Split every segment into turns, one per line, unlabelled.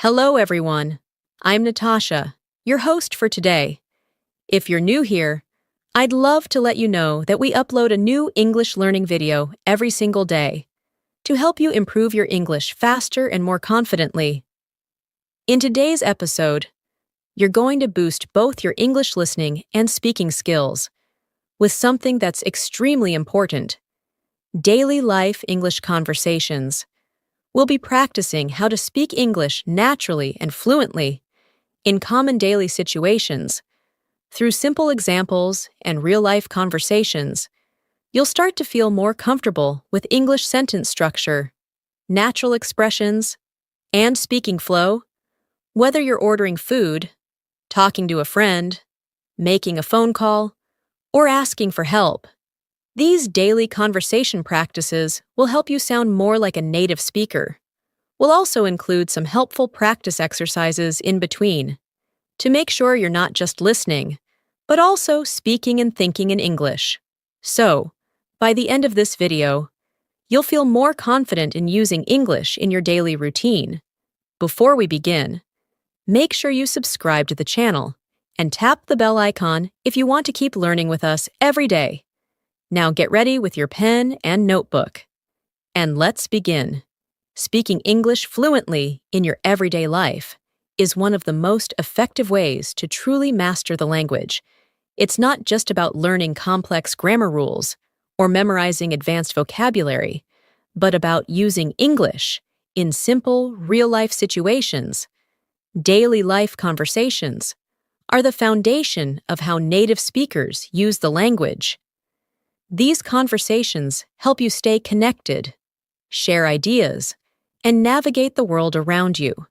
Hello, everyone. I'm Natasha, your host for today. If you're new here, I'd love to let you know that we upload a new English learning video every single day to help you improve your English faster and more confidently. In today's episode, you're going to boost both your English listening and speaking skills with something that's extremely important: daily life English conversations. We'll be practicing how to speak English naturally and fluently in common daily situations. Through simple examples and real-life conversations, you'll start to feel more comfortable with English sentence structure, natural expressions, and speaking flow. Whether you're ordering food, talking to a friend, making a phone call, or asking for help, these daily conversation practices will help you sound more like a native speaker. We'll also include some helpful practice exercises in between to make sure you're not just listening, but also speaking and thinking in English. So, by the end of this video, you'll feel more confident in using English in your daily routine. Before we begin, make sure you subscribe to the channel and tap the bell icon if you want to keep learning with us every day. Now get ready with your pen and notebook. And let's begin. Speaking English fluently in your everyday life is one of the most effective ways to truly master the language. It's not just about learning complex grammar rules or memorizing advanced vocabulary, but about using English in simple, real-life situations. Daily life conversations are the foundation of how native speakers use the language. These conversations help you stay connected, share ideas, and navigate the world around you.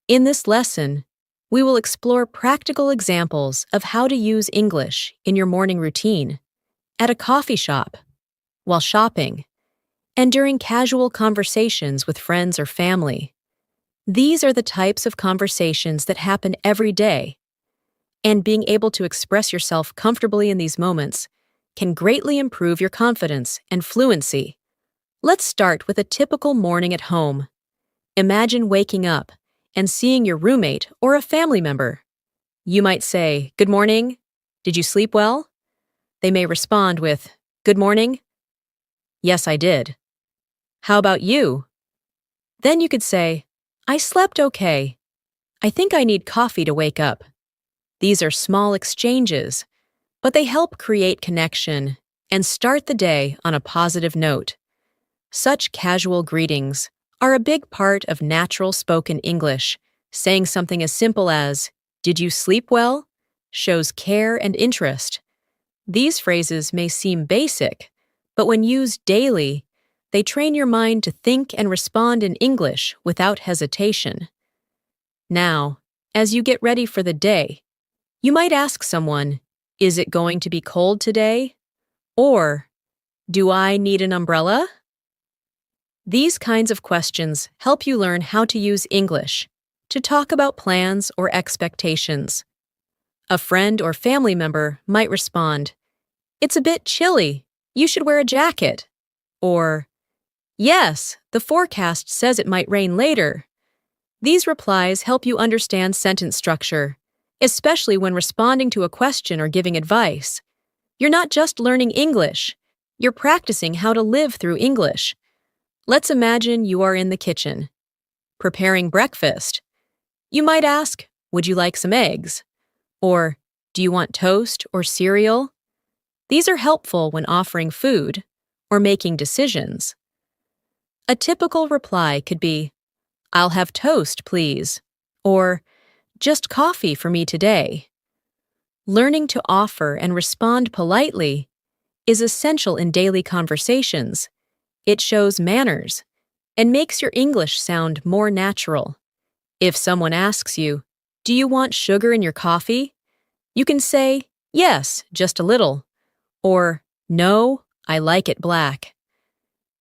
In this lesson, we will explore practical examples of how to use English in your morning routine, at a coffee shop, while shopping, and during casual conversations with friends or family. These are the types of conversations that happen every day, and being able to express yourself comfortably in these moments can greatly improve your confidence and fluency. Let's start with a typical morning at home. Imagine waking up and seeing your roommate or a family member. You might say, "Good morning. Did you sleep well?" They may respond with, "Good morning. Yes, I did. How about you?" Then you could say, "I slept okay. I think I need coffee to wake up." These are small exchanges, but they help create connection and start the day on a positive note. Such casual greetings are a big part of natural spoken English. Saying something as simple as, "Did you sleep well?" shows care and interest. These phrases may seem basic, but when used daily, they train your mind to think and respond in English without hesitation. Now, as you get ready for the day, you might ask someone, "Is it going to be cold today?" Or, "Do I need an umbrella?" These kinds of questions help you learn how to use English to talk about plans or expectations. A friend or family member might respond, "It's a bit chilly. You should wear a jacket." Or, "Yes, the forecast says it might rain later." These replies help you understand sentence structure, especially when responding to a question or giving advice. You're not just learning English, you're practicing how to live through English. Let's imagine you are in the kitchen, preparing breakfast. You might ask, "Would you like some eggs?" Or, "Do you want toast or cereal?" These are helpful when offering food or making decisions. A typical reply could be, "I'll have toast, please," or "Just coffee for me today." Learning to offer and respond politely is essential in daily conversations. It shows manners and makes your English sound more natural. If someone asks you, "Do you want sugar in your coffee?" you can say, "Yes, just a little," or "No, I like it black."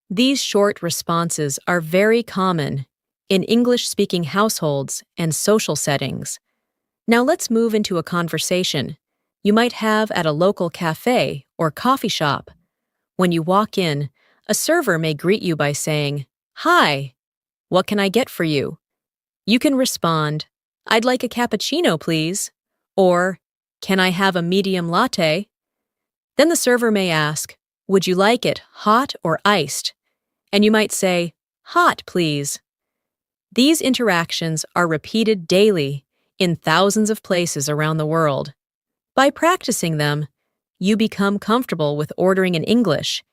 These short responses are very common in English-speaking households and social settings. Now let's move into a conversation you might have at a local cafe or coffee shop. When you walk in, a server may greet you by saying, "Hi, what can I get for you?" You can respond, "I'd like a cappuccino, please," or "Can I have a medium latte?" Then the server may ask, "Would you like it hot or iced?" And you might say, "Hot, please." These interactions are repeated daily in thousands of places around the world. By practicing them, you become comfortable with ordering in English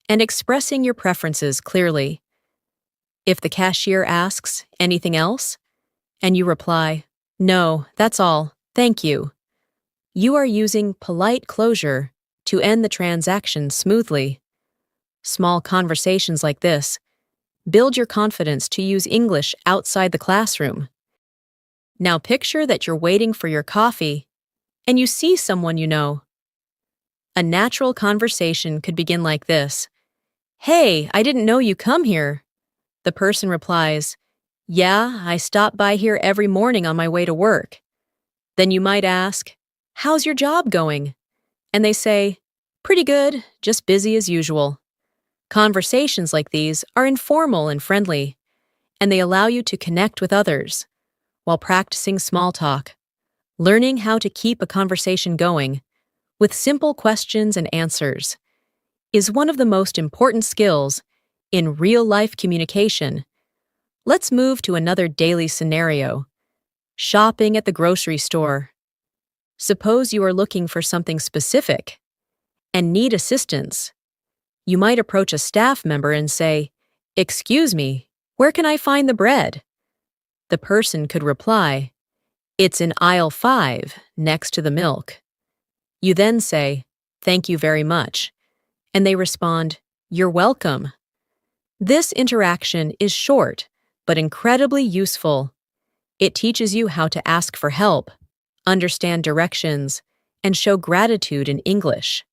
and expressing your preferences clearly. If the cashier asks, "Anything else?" and you reply, "No, that's all, thank you," you are using polite closure to end the transaction smoothly. Small conversations like this build your confidence to use English outside the classroom. Now picture that you're waiting for your coffee and you see someone you know. A natural conversation could begin like this: "Hey, I didn't know you come here." The person replies, "Yeah, I stop by here every morning on my way to work." Then you might ask, "How's your job going?" And they say, "Pretty good, just busy as usual." Conversations like these are informal and friendly, and they allow you to connect with others while practicing small talk. Learning how to keep a conversation going with simple questions and answers is one of the most important skills in real-life communication. Let's move to another daily scenario: shopping at the grocery store. Suppose you are looking for something specific and need assistance. You might approach a staff member and say, "Excuse me, where can I find the bread?" The person could reply, "It's in aisle 5, next to the milk." You then say, "Thank you very much," and they respond, "You're welcome." This interaction is short, but incredibly useful. It teaches you how to ask for help, understand directions, and show gratitude in English.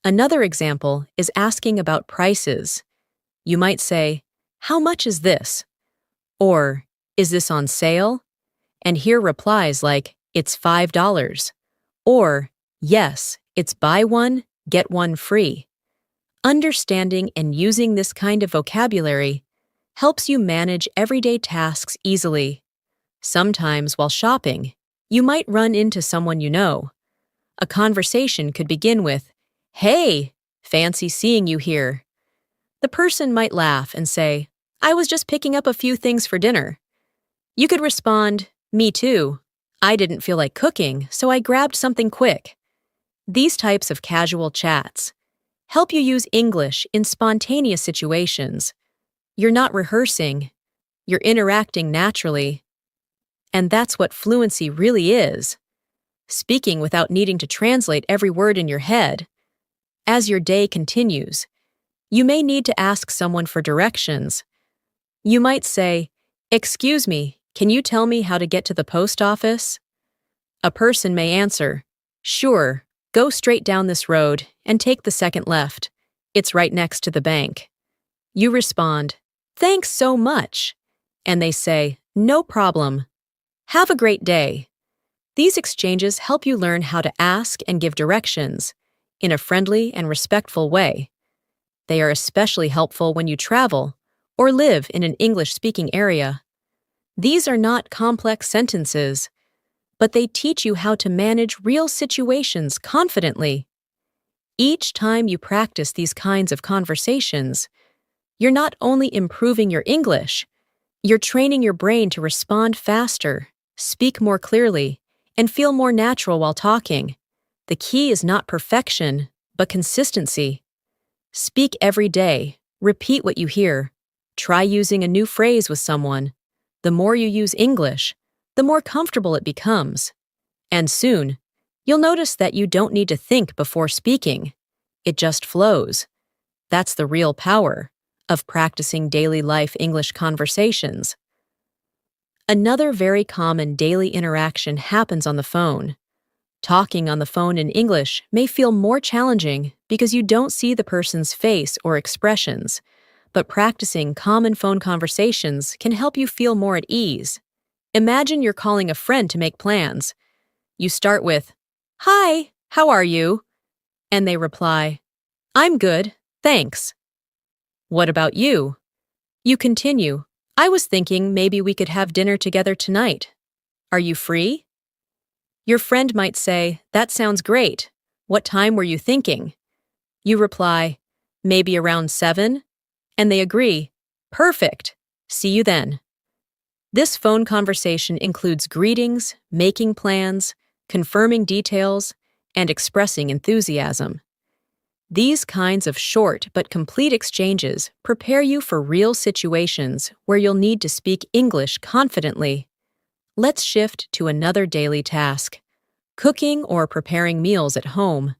Another example is asking about prices. You might say, "How much is this?" Or, "Is this on sale?" And hear replies like, "It's $5." Or, "Yes, it's buy one, get one free." Understanding and using this kind of vocabulary helps you manage everyday tasks easily. Sometimes while shopping, you might run into someone you know. A conversation could begin with, "Hey, fancy seeing you here." The person might laugh and say, "I was just picking up a few things for dinner." You could respond, "Me too. I didn't feel like cooking, so I grabbed something quick." These types of casual chats help you use English in spontaneous situations. You're not rehearsing, you're interacting naturally. And that's what fluency really is: speaking without needing to translate every word in your head. As your day continues, you may need to ask someone for directions. You might say, "Excuse me, can you tell me how to get to the post office?" A person may answer, "Sure, go straight down this road and take the second left. It's right next to the bank." You respond, "Thanks so much." And they say, "No problem. Have a great day." These exchanges help you learn how to ask and give directions in a friendly and respectful way. They are especially helpful when you travel or live in an English-speaking area. These are not complex sentences, but they teach you how to manage real situations confidently. Each time you practice these kinds of conversations, you're not only improving your English, you're training your brain to respond faster, speak more clearly, and feel more natural while talking. The key is not perfection, but consistency. Speak every day, repeat what you hear, try using a new phrase with someone. The more you use English, the more comfortable it becomes. And soon, you'll notice that you don't need to think before speaking. It just flows. That's the real power of practicing daily life English conversations. Another very common daily interaction happens on the phone. Talking on the phone in English may feel more challenging because you don't see the person's face or expressions, but practicing common phone conversations can help you feel more at ease. Imagine you're calling a friend to make plans. You start with, "Hi, how are you?" And they reply, "I'm good, thanks." "What about you?" You continue, I was thinking maybe we could have dinner together tonight. Are you free? Your friend might say, That sounds great. What time were you thinking? You reply, Maybe around 7? And they agree, Perfect. See you then. This phone conversation includes greetings, making plans, confirming details, and expressing enthusiasm. These kinds of short but complete exchanges prepare you for real situations where you'll need to speak English confidently. Let's shift to another daily task: cooking or preparing meals at home.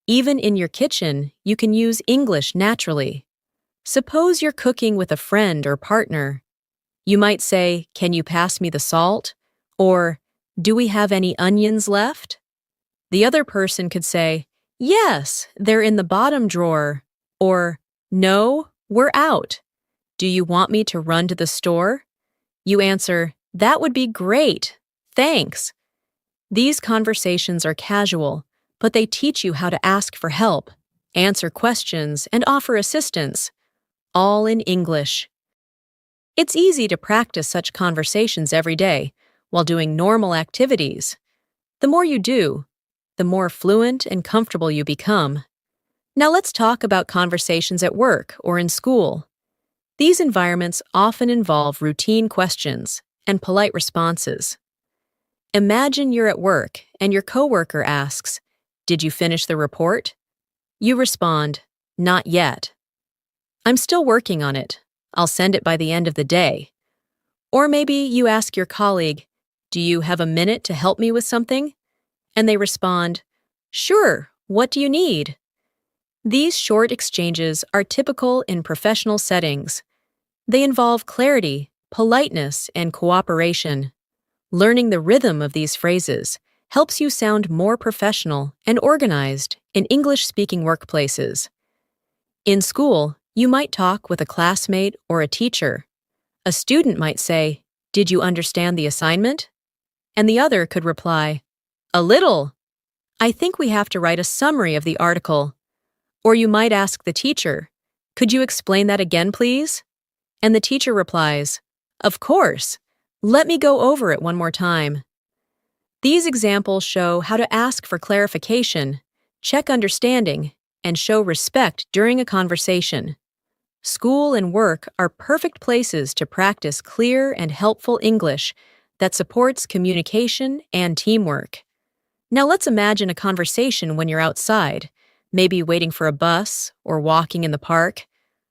Even in your kitchen, you can use English naturally. Suppose you're cooking with a friend or partner. You might say, Can you pass me the salt? Or, Do we have any onions left? The other person could say, Yes, they're in the bottom drawer. Or, No, we're out. Do you want me to run to the store? You answer, That would be great. Thanks. These conversations are casual, but they teach you how to ask for help, answer questions, and offer assistance, all in English. It's easy to practice such conversations every day while doing normal activities. The more you do, the more fluent and comfortable you become. Now let's talk about conversations at work or in school. These environments often involve routine questions and polite responses. Imagine you're at work and your coworker asks, Did you finish the report? You respond, Not yet. I'm still working on it. I'll send it by the end of the day. Or maybe you ask your colleague, Do you have a minute to help me with something? And they respond, Sure, what do you need? These short exchanges are typical in professional settings. They involve clarity, politeness, and cooperation. Learning the rhythm of these phrases helps you sound more professional and organized in English-speaking workplaces. In school, you might talk with a classmate or a teacher. A student might say, Did you understand the assignment? And the other could reply, A little. I think we have to write a summary of the article. Or you might ask the teacher, Could you explain that again, please? And the teacher replies, Of course. Let me go over it one more time. These examples show how to ask for clarification, check understanding, and show respect during a conversation. School and work are perfect places to practice clear and helpful English that supports communication and teamwork. Now let's imagine a conversation when you're outside, maybe waiting for a bus or walking in the park.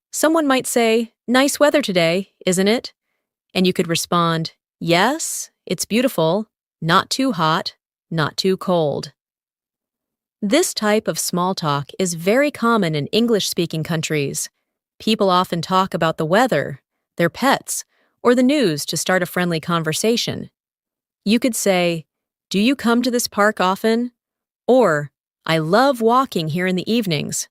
Someone might say, Nice weather today, isn't it? And you could respond, Yes, it's beautiful, not too hot, not too cold. This type of small talk is very common in English-speaking countries. People often talk about the weather, their pets, or the news to start a friendly conversation. You could say, Do you come to this park often? Or, I love walking here in the evenings.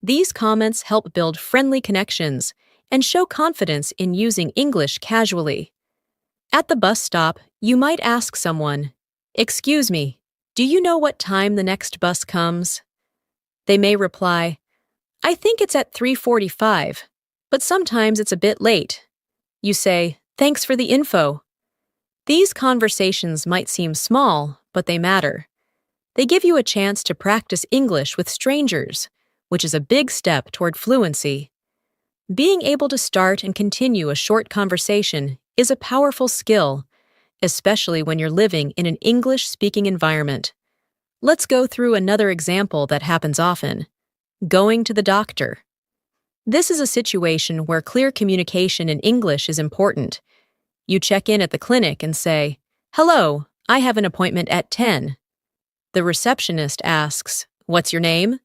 These comments help build friendly connections and show confidence in using English casually. At the bus stop, you might ask someone, Excuse me, do you know what time the next bus comes? They may reply, I think it's at 3:45, but sometimes it's a bit late. You say, Thanks for the info. These conversations might seem small, but they matter. They give you a chance to practice English with strangers, which is a big step toward fluency. Being able to start and continue a short conversation is a powerful skill, especially when you're living in an English-speaking environment. Let's go through another example that happens often: going to the doctor. This is a situation where clear communication in English is important. You check in at the clinic and say, Hello, I have an appointment at 10. The receptionist asks, What's your name?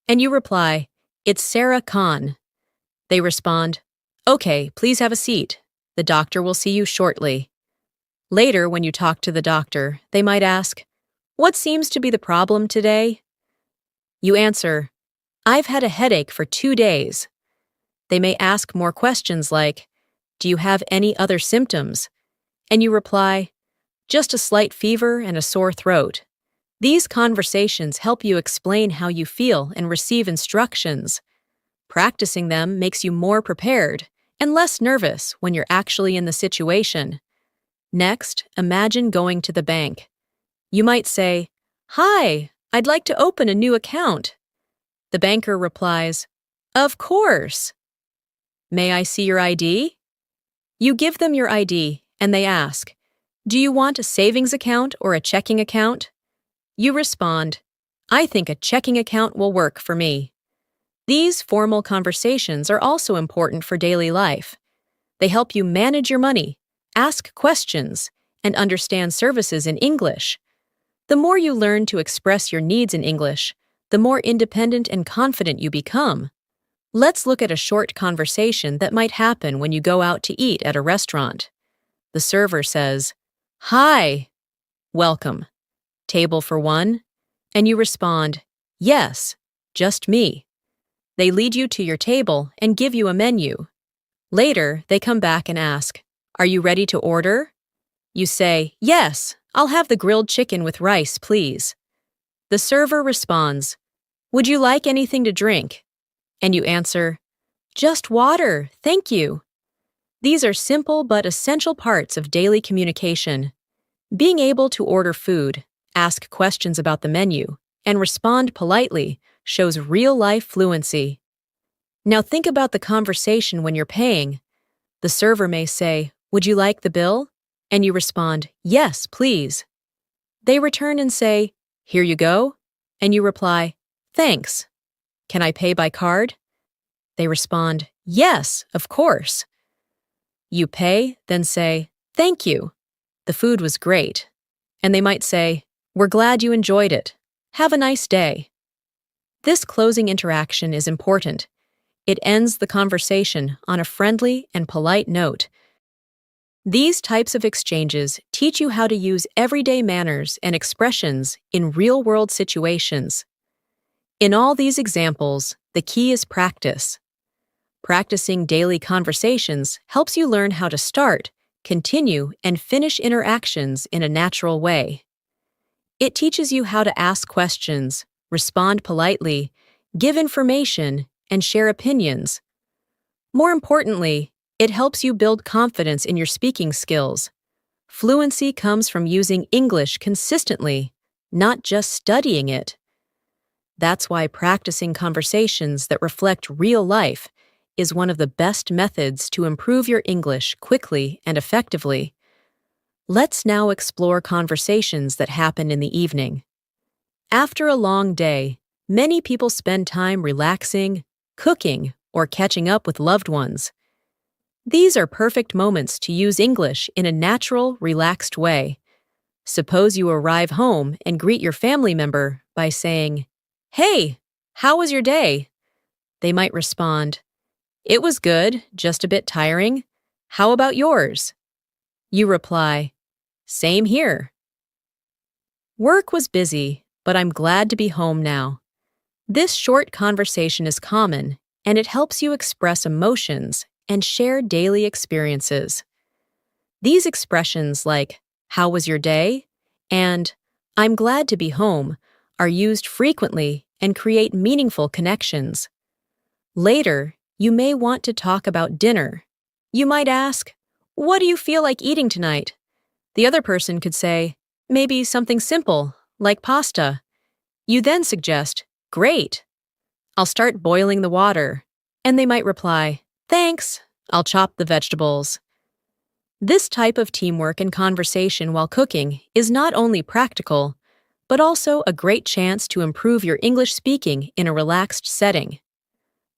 And you reply, It's Sarah Khan. They respond, Okay, please have a seat. The doctor will see you shortly. Later, when you talk to the doctor, they might ask, What seems to be the problem today? You answer, I've had a headache for 2 days. They may ask more questions like, Do you have any other symptoms? And you reply, Just a slight fever and a sore throat. These conversations help you explain how you feel and receive instructions. Practicing them makes you more prepared and less nervous when you're actually in the situation. Next, imagine going to the bank. You might say, "Hi, I'd like to open a new account." The banker replies, "Of course." "May I see your ID?" You give them your ID, and they ask, "Do you want a savings account or a checking account?" You respond, "I think a checking account will work for me." These formal conversations are also important for daily life. They help you manage your money, ask questions, and understand services in English. The more you learn to express your needs in English, the more independent and confident you become. Let's look at a short conversation that might happen when you go out to eat at a restaurant. The server says, "Hi, welcome. Table for one?" And you respond, "Yes, just me." They lead you to your table and give you a menu. Later, they come back and ask, "Are you ready to order?" You say, "Yes, I'll have the grilled chicken with rice, please." The server responds, "Would you like anything to drink?" And you answer, "Just water, thank you." These are simple but essential parts of daily communication. Being able to order food, ask questions about the menu, and respond politely shows real-life fluency. Now think about the conversation when you're paying. The server may say, "Would you like the bill?" And you respond, "Yes, please." They return and say, "Here you go." And you reply, "Thanks. Can I pay by card?" They respond, "Yes, of course." You pay, then say, "Thank you. The food was great." And they might say, "We're glad you enjoyed it. Have a nice day." This closing interaction is important. It ends the conversation on a friendly and polite note. These types of exchanges teach you how to use everyday manners and expressions in real-world situations. In all these examples, the key is practice. Practicing daily conversations helps you learn how to start, continue, and finish interactions in a natural way. It teaches you how to ask questions, respond politely, give information, and share opinions. More importantly, it helps you build confidence in your speaking skills. Fluency comes from using English consistently, not just studying it. That's why practicing conversations that reflect real life is one of the best methods to improve your English quickly and effectively. Let's now explore conversations that happen in the evening. After a long day, many people spend time relaxing, cooking, or catching up with loved ones. These are perfect moments to use English in a natural, relaxed way. Suppose you arrive home and greet your family member by saying, "Hey, how was your day?" They might respond, "It was good, just a bit tiring. How about yours?" You reply, "Same here." Work was busy, but I'm glad to be home now. This short conversation is common, and it helps you express emotions and share daily experiences. These expressions like, "How was your day?" and "I'm glad to be home" are used frequently and create meaningful connections. Later, you may want to talk about dinner. You might ask, "What do you feel like eating tonight?" The other person could say, "Maybe something simple, like pasta." You then suggest, "Great. I'll start boiling the water." And they might reply, "Thanks, I'll chop the vegetables." This type of teamwork and conversation while cooking is not only practical, but also a great chance to improve your English speaking in a relaxed setting.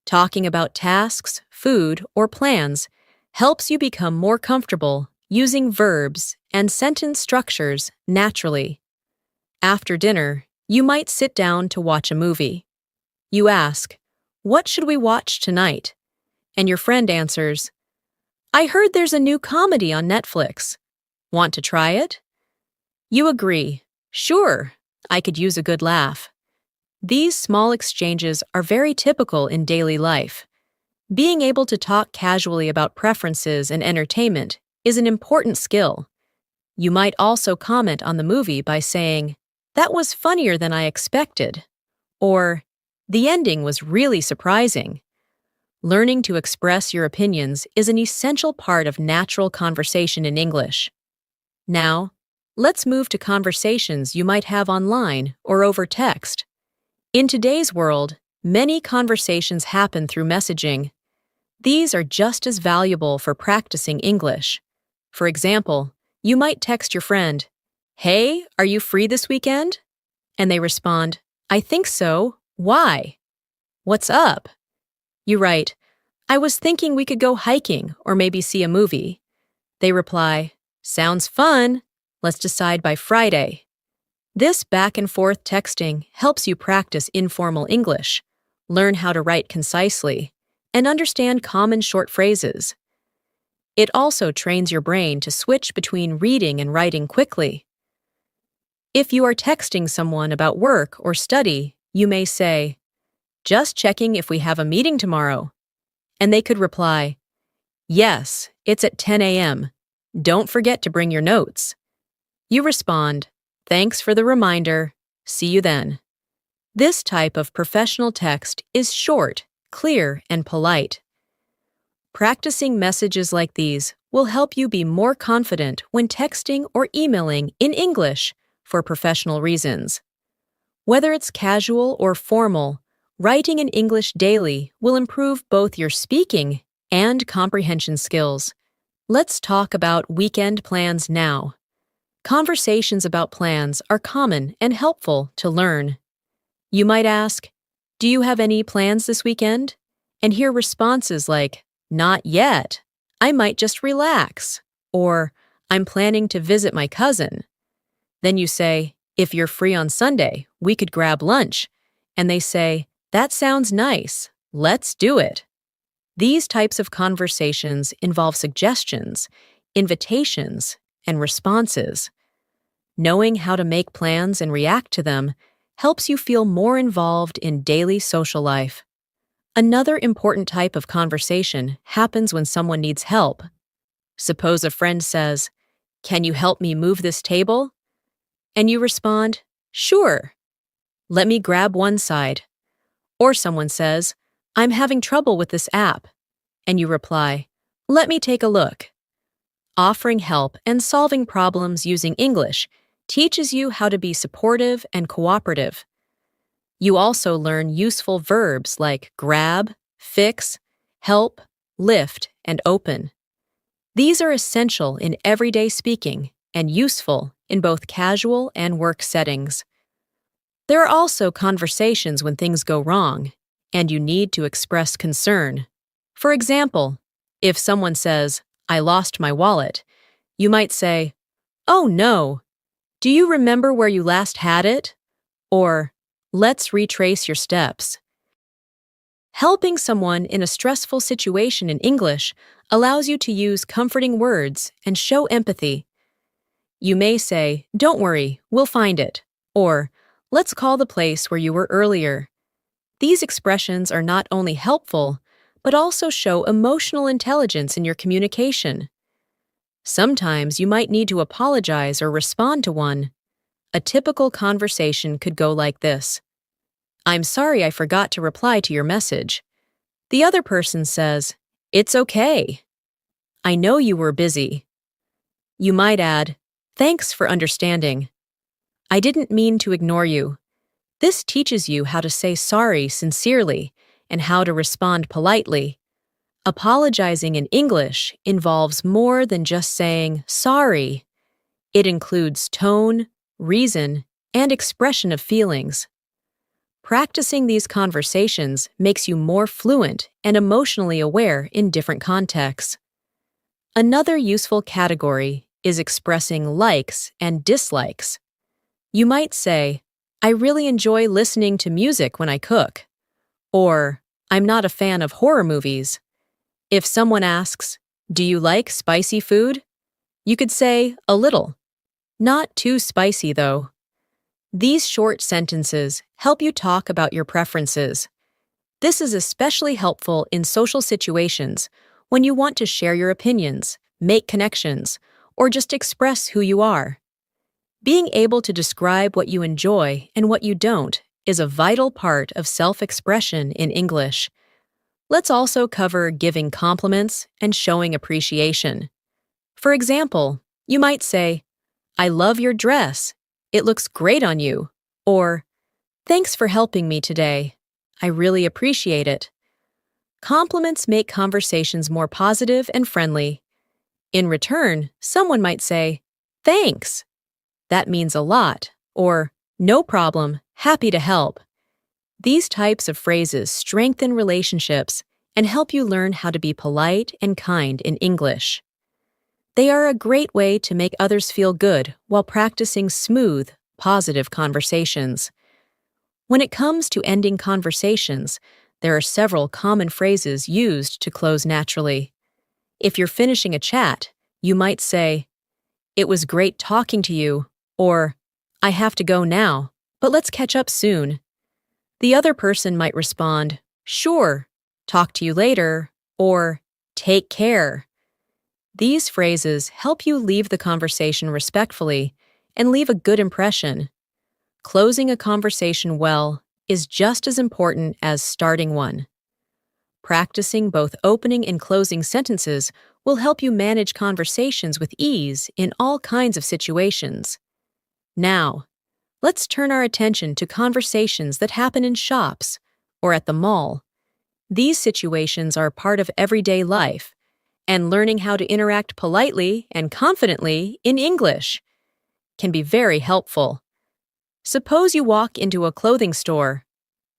Talking about tasks, food, or plans helps you become more comfortable using verbs and sentence structures naturally. After dinner, you might sit down to watch a movie. You ask, "What should we watch tonight?" And your friend answers, "I heard there's a new comedy on Netflix. Want to try it?" You agree, "Sure, I could use a good laugh." These small exchanges are very typical in daily life. Being able to talk casually about preferences and entertainment is an important skill. You might also comment on the movie by saying, "That was funnier than I expected," or "The ending was really surprising." Learning to express your opinions is an essential part of natural conversation in English. Now, let's move to conversations you might have online or over text. In today's world, many conversations happen through messaging. These are just as valuable for practicing English. For example, you might text your friend, "Hey, are you free this weekend?" And they respond, "I think so. Why?" "What's up?" You write, "I was thinking we could go hiking or maybe see a movie." They reply, "Sounds fun. Let's decide by Friday." This back and forth texting helps you practice informal English, learn how to write concisely, and understand common short phrases. It also trains your brain to switch between reading and writing quickly. If you are texting someone about work or study, you may say, "Just checking if we have a meeting tomorrow." And they could reply, "Yes, it's at 10 a.m. Don't forget to bring your notes." You respond, "Thanks for the reminder. See you then." This type of professional text is short, clear, and polite. Practicing messages like these will help you be more confident when texting or emailing in English for professional reasons. Whether it's casual or formal, writing in English daily will improve both your speaking and comprehension skills. Let's talk about weekend plans now. Conversations about plans are common and helpful to learn. You might ask, "Do you have any plans this weekend?" And hear responses like, "Not yet. I might just relax." Or, "I'm planning to visit my cousin." Then you say, "If you're free on Sunday, we could grab lunch." And they say, "That sounds nice. Let's do it." These types of conversations involve suggestions, invitations, and responses. Knowing how to make plans and react to them helps you feel more involved in daily social life. Another important type of conversation happens when someone needs help. Suppose a friend says, "Can you help me move this table?" And you respond, "Sure. Let me grab one side." Or someone says, "I'm having trouble with this app." And you reply, "Let me take a look." Offering help and solving problems using English teaches you how to be supportive and cooperative. You also learn useful verbs like grab, fix, help, lift, and open. These are essential in everyday speaking and useful in both casual and work settings. There are also conversations when things go wrong, and you need to express concern. For example, if someone says, "I lost my wallet," you might say, "Oh no, do you remember where you last had it?" Or, "Let's retrace your steps." Helping someone in a stressful situation in English allows you to use comforting words and show empathy. You may say, "Don't worry, we'll find it," or, "Let's call the place where you were earlier." These expressions are not only helpful, but also show emotional intelligence in your communication. Sometimes you might need to apologize or respond to one. A typical conversation could go like this: "I'm sorry I forgot to reply to your message." The other person says, "It's okay. I know you were busy." You might add, "Thanks for understanding. I didn't mean to ignore you." This teaches you how to say sorry sincerely and how to respond politely. Apologizing in English involves more than just saying sorry. It includes tone, reason, and expression of feelings. Practicing these conversations makes you more fluent and emotionally aware in different contexts. Another useful category is expressing likes and dislikes. You might say, "I really enjoy listening to music when I cook," or, "I'm not a fan of horror movies." If someone asks, "Do you like spicy food?" you could say, "A little." Not too spicy, though. These short sentences help you talk about your preferences. This is especially helpful in social situations when you want to share your opinions, make connections, or just express who you are. Being able to describe what you enjoy and what you don't is a vital part of self-expression in English. Let's also cover giving compliments and showing appreciation. For example, you might say, I love your dress. It looks great on you. Or, thanks for helping me today. I really appreciate it. Compliments make conversations more positive and friendly. In return, someone might say, thanks. That means a lot. Or, no problem, happy to help. These types of phrases strengthen relationships and help you learn how to be polite and kind in English. They are a great way to make others feel good while practicing smooth, positive conversations. When it comes to ending conversations, there are several common phrases used to close naturally. If you're finishing a chat, you might say, it was great talking to you, or, I have to go now, but let's catch up soon. The other person might respond, sure, talk to you later, or take care. These phrases help you leave the conversation respectfully and leave a good impression. Closing a conversation well is just as important as starting one. Practicing both opening and closing sentences will help you manage conversations with ease in all kinds of situations. Now, let's turn our attention to conversations that happen in shops or at the mall. These situations are part of everyday life, and learning how to interact politely and confidently in English can be very helpful. Suppose you walk into a clothing store.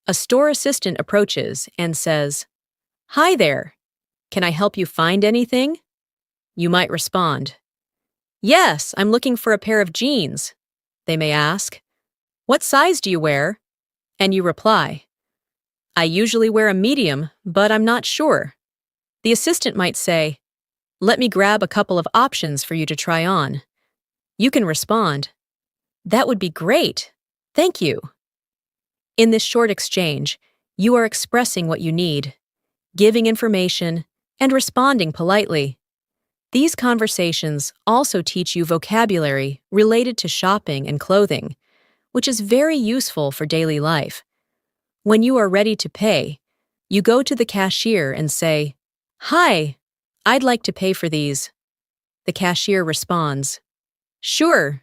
A store assistant approaches and says, Hi there. Can I help you find anything? You might respond, Yes, I'm looking for a pair of jeans. They may ask, What size do you wear? And you reply, I usually wear a medium, but I'm not sure. The assistant might say, Let me grab a couple of options for you to try on. You can respond, That would be great. Thank you. In this short exchange, you are expressing what you need, giving information, and responding politely. These conversations also teach you vocabulary related to shopping and clothing, which is very useful for daily life. When you are ready to pay, you go to the cashier and say, Hi, I'd like to pay for these. The cashier responds, Sure.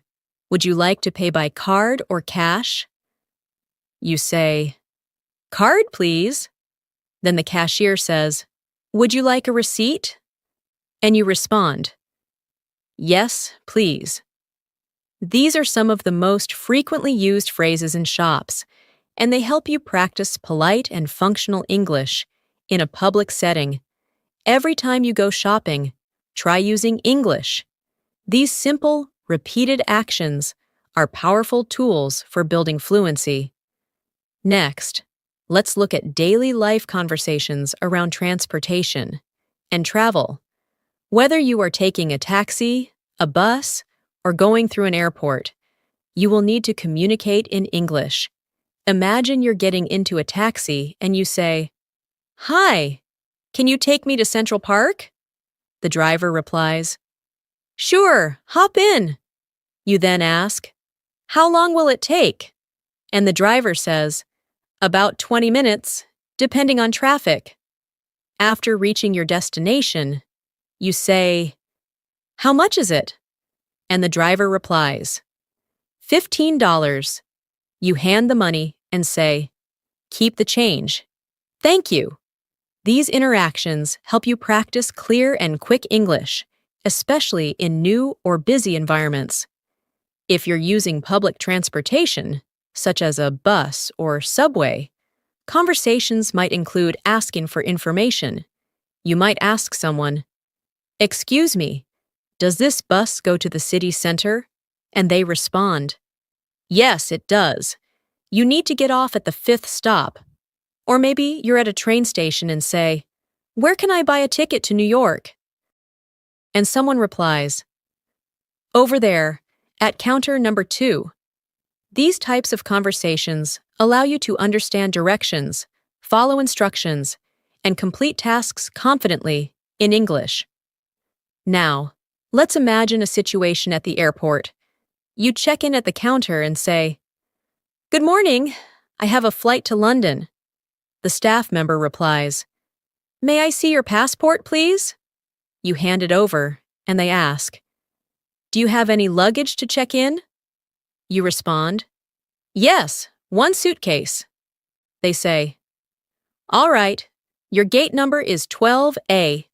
Would you like to pay by card or cash? You say, Card, please. Then the cashier says, Would you like a receipt? And you respond, Yes, please. These are some of the most frequently used phrases in shops, and they help you practice polite and functional English in a public setting. Every time you go shopping, try using English. These simple, repeated actions are powerful tools for building fluency. Next, let's look at daily life conversations around transportation and travel. Whether you are taking a taxi, a bus, or going through an airport, you will need to communicate in English. Imagine you're getting into a taxi and you say, Hi, can you take me to Central Park? The driver replies, Sure, hop in. You then ask, How long will it take? And the driver says, About 20 minutes, depending on traffic. After reaching your destination, you say, How much is it? And the driver replies, $15. You hand the money and say, Keep the change. Thank you. These interactions help you practice clear and quick English, especially in new or busy environments. If you're using public transportation, such as a bus or subway, conversations might include asking for information. You might ask someone, Excuse me, does this bus go to the city center? And they respond, Yes, it does. You need to get off at the 5th stop. Or maybe you're at a train station and say, Where can I buy a ticket to New York? And someone replies, Over there, at counter number 2. These types of conversations allow you to understand directions, follow instructions, and complete tasks confidently in English. Now, let's imagine a situation at the airport. You check in at the counter and say, Good morning, I have a flight to London. The staff member replies, May I see your passport, please? You hand it over, and they ask, do you have any luggage to check in? You respond, yes, one suitcase. They say, all right, your gate number is 12A.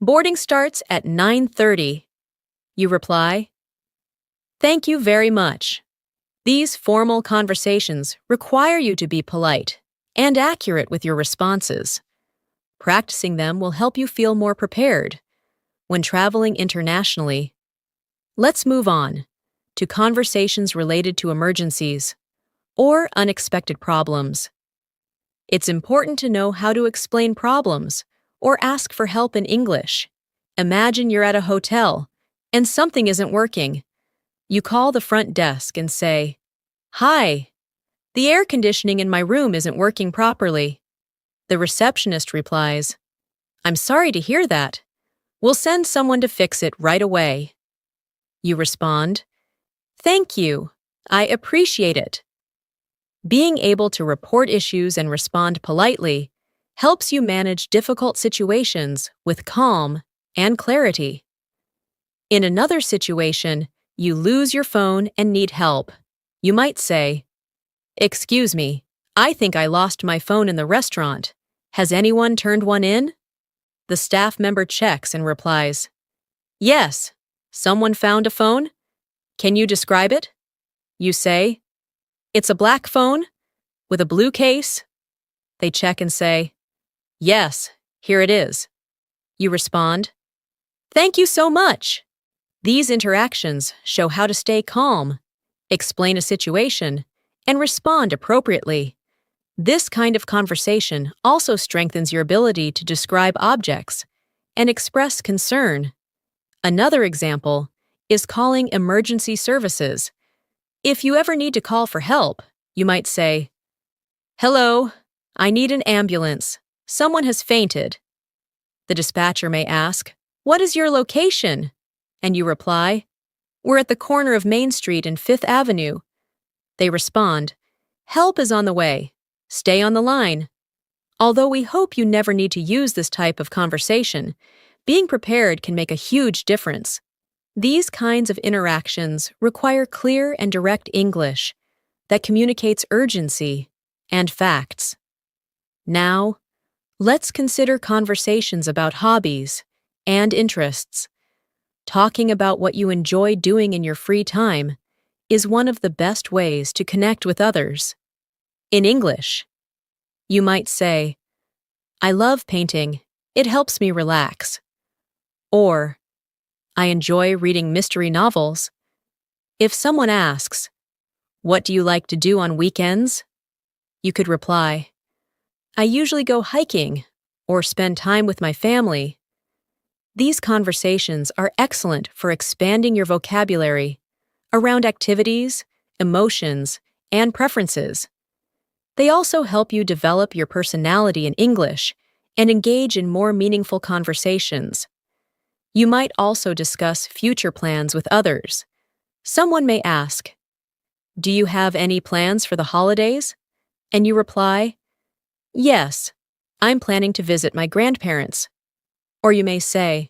Boarding starts at 9:30. You reply, thank you very much. These formal conversations require you to be polite and accurate with your responses. Practicing them will help you feel more prepared when traveling internationally. Let's move on to conversations related to emergencies or unexpected problems. It's important to know how to explain problems or ask for help in English. Imagine you're at a hotel and something isn't working. You call the front desk and say, hi, the air conditioning in my room isn't working properly. The receptionist replies, I'm sorry to hear that. We'll send someone to fix it right away. You respond, thank you. I appreciate it. Being able to report issues and respond politely helps you manage difficult situations with calm and clarity. In another situation, you lose your phone and need help. You might say, excuse me, I think I lost my phone in the restaurant. Has anyone turned one in? The staff member checks and replies, yes, someone found a phone. Can you describe it? You say, it's a black phone with a blue case. They check and say, yes, here it is. You respond, thank you so much. These interactions show how to stay calm, explain a situation, and respond appropriately. This kind of conversation also strengthens your ability to describe objects and express concern. Another example is calling emergency services. If you ever need to call for help, you might say, hello, I need an ambulance. Someone has fainted. The dispatcher may ask, what is your location? And you reply, we're at the corner of Main Street and 5th Avenue. They respond, help is on the way. Stay on the line. Although we hope you never need to use this type of conversation, being prepared can make a huge difference. These kinds of interactions require clear and direct English that communicates urgency and facts. Now, let's consider conversations about hobbies and interests. Talking about what you enjoy doing in your free time is one of the best ways to connect with others. In English, you might say, I love painting. It helps me relax. Or, I enjoy reading mystery novels. If someone asks, what do you like to do on weekends? You could reply, I usually go hiking or spend time with my family. These conversations are excellent for expanding your vocabulary around activities, emotions, and preferences. They also help you develop your personality in English and engage in more meaningful conversations. You might also discuss future plans with others. Someone may ask, do you have any plans for the holidays? And you reply, yes, I'm planning to visit my grandparents. Or you may say,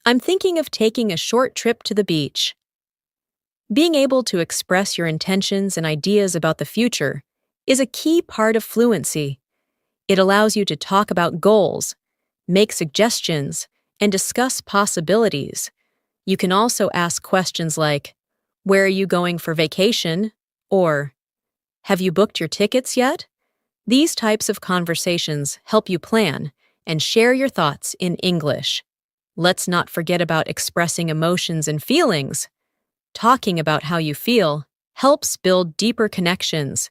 I'm thinking of taking a short trip to the beach. Being able to express your intentions and ideas about the future is a key part of fluency. It allows you to talk about goals, make suggestions, and discuss possibilities. You can also ask questions like, where are you going for vacation? Or, have you booked your tickets yet? These types of conversations help you plan and share your thoughts in English. Let's not forget about expressing emotions and feelings. Talking about how you feel helps build deeper connections.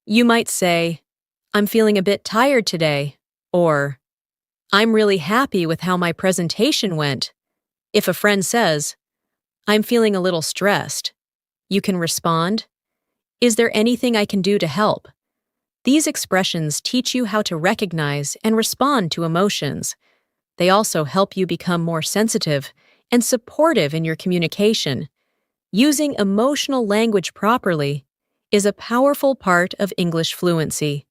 You might say, I'm feeling a bit tired today, or I'm really happy with how my presentation went. If a friend says, I'm feeling a little stressed, you can respond, is there anything I can do to help? These expressions teach you how to recognize and respond to emotions. They also help you become more sensitive and supportive in your communication. Using emotional language properly is a powerful part of English fluency.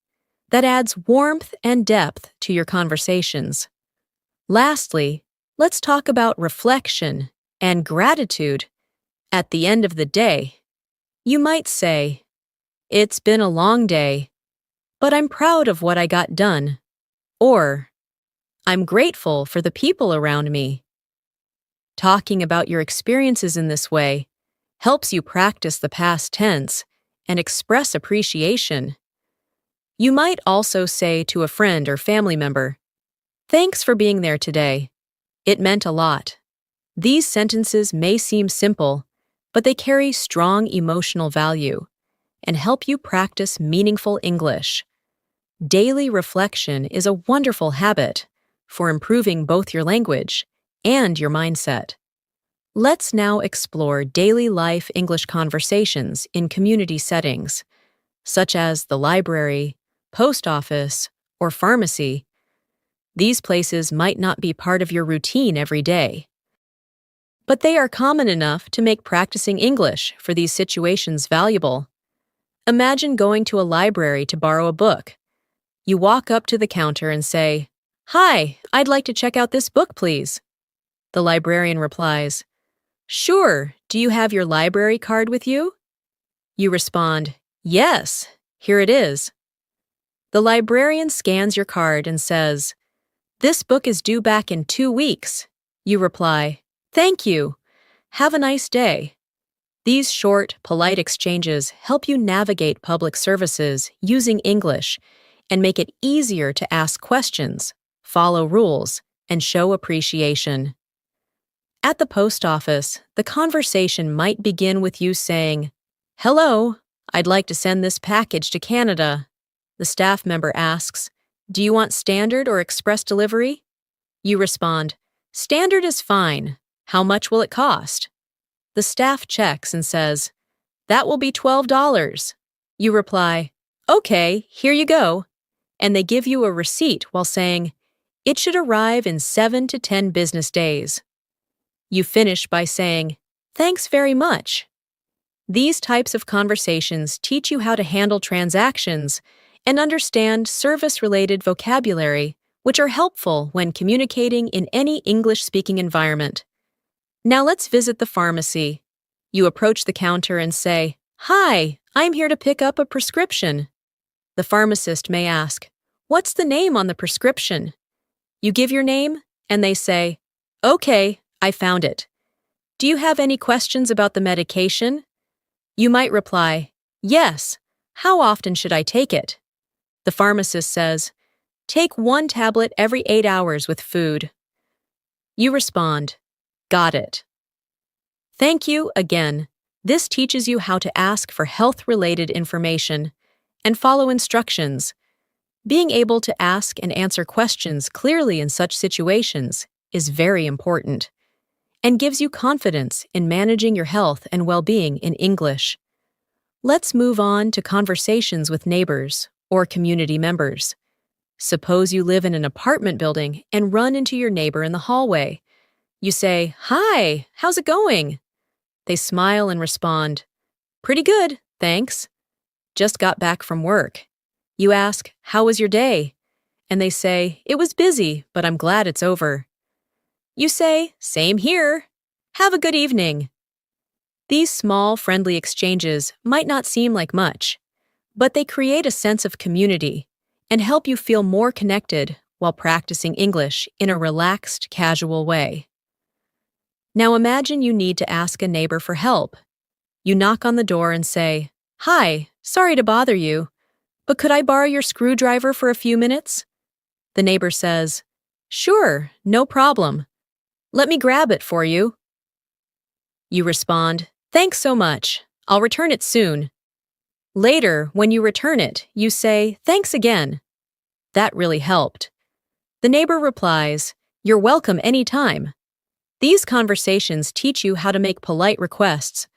that adds warmth and depth to your conversations. Lastly, let's talk about reflection and gratitude. At the end of the day, you might say, "It's been a long day, but I'm proud of what I got done." Or, "I'm grateful for the people around me." Talking about your experiences in this way helps you practice the past tense and express appreciation. You might also say to a friend or family member, "Thanks for being there today. It meant a lot." These sentences may seem simple, but they carry strong emotional value and help you practice meaningful English. Daily reflection is a wonderful habit for improving both your language and your mindset. Let's now explore daily life English conversations in community settings, such as the library, post office, or pharmacy. These places might not be part of your routine every day, but they are common enough to make practicing English for these situations valuable. Imagine going to a library to borrow a book. You walk up to the counter and say, "Hi, I'd like to check out this book, please." The librarian replies, "Sure, do you have your library card with you?" You respond, "Yes, here it is." The librarian scans your card and says, "This book is due back in 2 weeks." You reply, "Thank you. Have a nice day." These short, polite exchanges help you navigate public services using English and make it easier to ask questions, follow rules, and show appreciation. At the post office, the conversation might begin with you saying, "Hello, I'd like to send this package to Canada." The staff member asks, "Do you want standard or express delivery?" You respond, "Standard is fine. How much will it cost?" The staff checks and says, "That will be $12. You reply, "Okay, here you go." And they give you a receipt while saying, "It should arrive in 7 to 10 business days." You finish by saying, "Thanks very much." These types of conversations teach you how to handle transactions and understand service-related vocabulary, which are helpful when communicating in any English-speaking environment. Now let's visit the pharmacy. You approach the counter and say, "Hi, I'm here to pick up a prescription." The pharmacist may ask, "What's the name on the prescription?" You give your name, and they say, "Okay, I found it. Do you have any questions about the medication?" You might reply, "Yes. How often should I take it?" The pharmacist says, "Take 1 tablet every 8 hours with food." You respond, "Got it." Thank you again. This teaches you how to ask for health-related information and follow instructions. Being able to ask and answer questions clearly in such situations is very important and gives you confidence in managing your health and well-being in English. Let's move on to conversations with neighbors or community members. Suppose you live in an apartment building and run into your neighbor in the hallway. You say, "Hi, how's it going?" They smile and respond, "Pretty good, thanks. Just got back from work." You ask, "How was your day?" And they say, "It was busy, but I'm glad it's over." You say, "Same here. Have a good evening." These small, friendly exchanges might not seem like much, but they create a sense of community and help you feel more connected while practicing English in a relaxed, casual way. Now imagine you need to ask a neighbor for help. You knock on the door and say, "Hi, sorry to bother you, but could I borrow your screwdriver for a few minutes?" The neighbor says, "Sure, no problem. Let me grab it for you." You respond, "Thanks so much. I'll return it soon." Later, when you return it, you say, "Thanks again. That really helped." The neighbor replies, "You're welcome anytime." These conversations teach you how to make polite requests,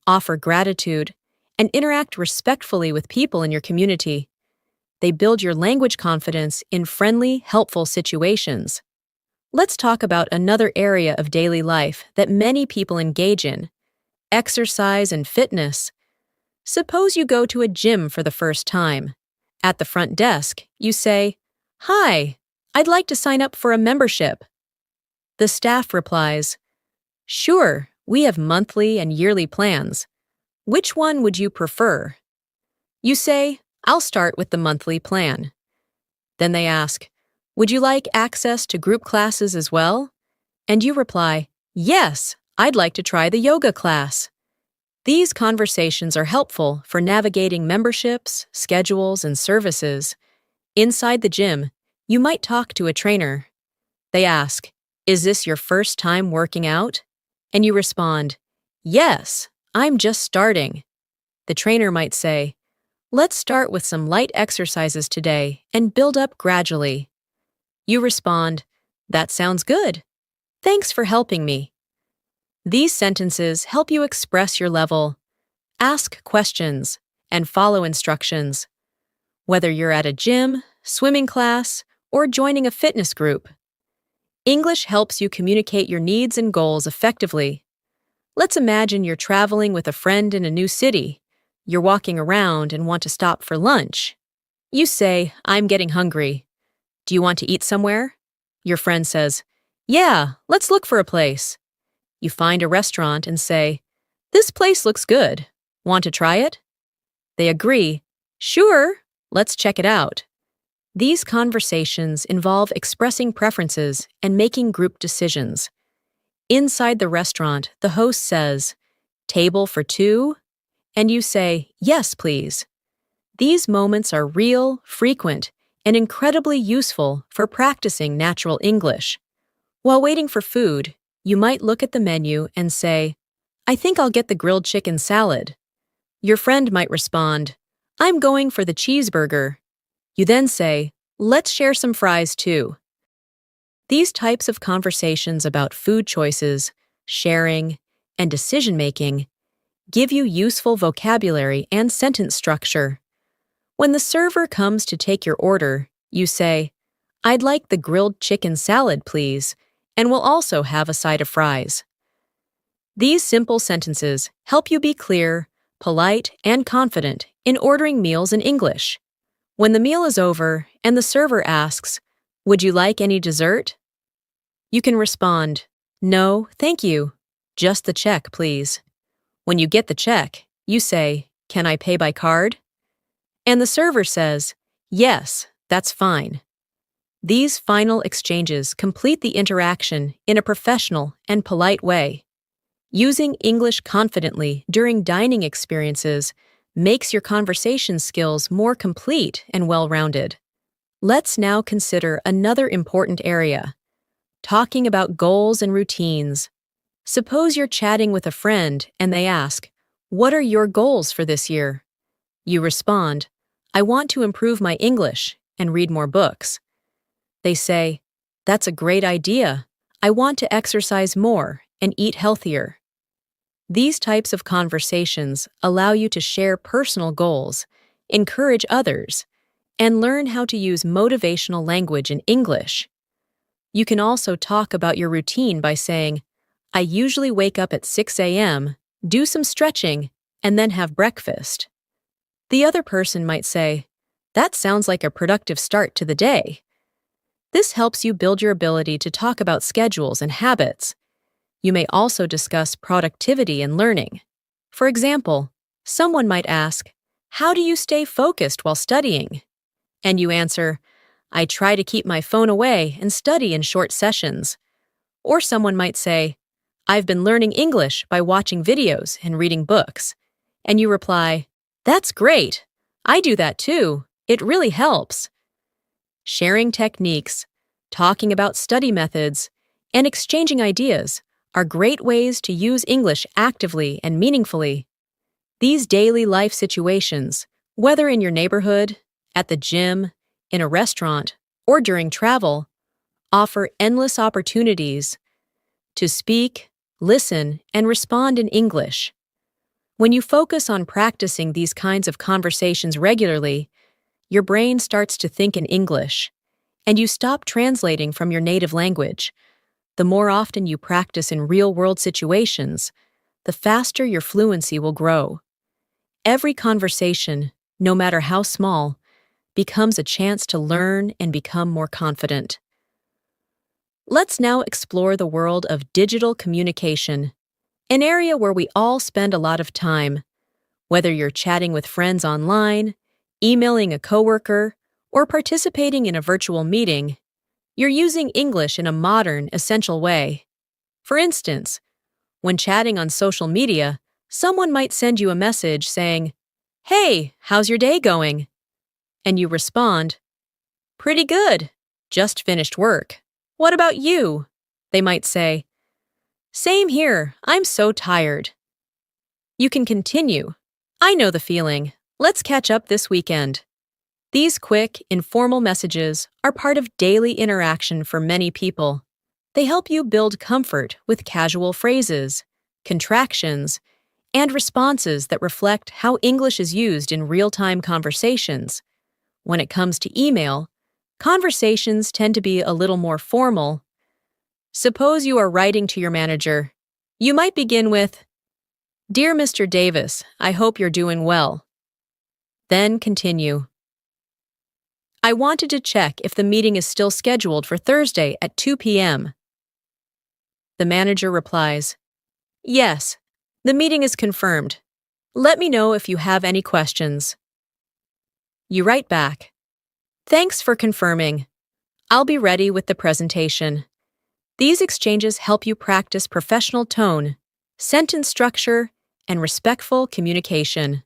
offer gratitude, and interact respectfully with people in your community. They build your language confidence in friendly, helpful situations. Let's talk about another area of daily life that many people engage in: exercise and fitness. Suppose you go to a gym for the first time. At the front desk, you say, "Hi, I'd like to sign up for a membership." The staff replies, "Sure, we have monthly and yearly plans. Which one would you prefer?" You say, "I'll start with the monthly plan." Then they ask, "Would you like access to group classes as well?" And you reply, "Yes, I'd like to try the yoga class." These conversations are helpful for navigating memberships, schedules, and services. Inside the gym, you might talk to a trainer. They ask, "Is this your first time working out?" And you respond, "Yes, I'm just starting." The trainer might say, "Let's start with some light exercises today and build up gradually." You respond, "That sounds good. Thanks for helping me." These sentences help you express your level, ask questions, and follow instructions. Whether you're at a gym, swimming class, or joining a fitness group, English helps you communicate your needs and goals effectively. Let's imagine you're traveling with a friend in a new city. You're walking around and want to stop for lunch. You say, "I'm getting hungry. Do you want to eat somewhere?" Your friend says, "Yeah, let's look for a place." You find a restaurant and say, "This place looks good. Want to try it?" They agree, "Sure, let's check it out." These conversations involve expressing preferences and making group decisions. Inside the restaurant, the host says, "Table for two?" And you say, "Yes, please." These moments are real, frequent, and incredibly useful for practicing natural English. While waiting for food, you might look at the menu and say, "I think I'll get the grilled chicken salad." Your friend might respond, "I'm going for the cheeseburger." You then say, "Let's share some fries too." These types of conversations about food choices, sharing, and decision-making give you useful vocabulary and sentence structure. When the server comes to take your order, you say, "I'd like the grilled chicken salad, please, and we'll also have a side of fries." These simple sentences help you be clear, polite, and confident in ordering meals in English. When the meal is over and the server asks, "Would you like any dessert?" you can respond, "No, thank you. Just the check, please." When you get the check, you say, "Can I pay by card?" And the server says, "Yes, that's fine." These final exchanges complete the interaction in a professional and polite way. Using English confidently during dining experiences makes your conversation skills more complete and well-rounded. Let's now consider another important area: talking about goals and routines. Suppose you're chatting with a friend and they ask, "What are your goals for this year?" You respond, "I want to improve my English and read more books." They say, "That's a great idea. I want to exercise more and eat healthier." These types of conversations allow you to share personal goals, encourage others, and learn how to use motivational language in English. You can also talk about your routine by saying, "I usually wake up at 6 a.m., do some stretching, and then have breakfast." The other person might say, "That sounds like a productive start to the day." This helps you build your ability to talk about schedules and habits. You may also discuss productivity and learning. For example, someone might ask, "How do you stay focused while studying?" And you answer, "I try to keep my phone away and study in short sessions." Or someone might say, "I've been learning English by watching videos and reading books." And you reply, "That's great. I do that too. It really helps." Sharing techniques, talking about study methods, and exchanging ideas are great ways to use English actively and meaningfully. These daily life situations, whether in your neighborhood, at the gym, in a restaurant, or during travel, offer endless opportunities to speak, listen, and respond in English. When you focus on practicing these kinds of conversations regularly, your brain starts to think in English, and you stop translating from your native language. The more often you practice in real-world situations, the faster your fluency will grow. Every conversation, no matter how small, becomes a chance to learn and become more confident. Let's now explore the world of digital communication, an area where we all spend a lot of time. Whether you're chatting with friends online, emailing a coworker, or participating in a virtual meeting, you're using English in a modern, essential way. For instance, when chatting on social media, someone might send you a message saying, "Hey, how's your day going?" And you respond, "Pretty good. Just finished work. What about you?" They might say, "Same here. I'm so tired." You can continue. "I know the feeling. Let's catch up this weekend." These quick, informal messages are part of daily interaction for many people. They help you build comfort with casual phrases, contractions, and responses that reflect how English is used in real-time conversations. When it comes to email, conversations tend to be a little more formal. Suppose you are writing to your manager. You might begin with, "Dear Mr. Davis, I hope you're doing well." Then continue. "I wanted to check if the meeting is still scheduled for Thursday at 2 p.m. The manager replies, "Yes, the meeting is confirmed. Let me know if you have any questions." You write back, "Thanks for confirming. I'll be ready with the presentation." These exchanges help you practice professional tone, sentence structure, and respectful communication.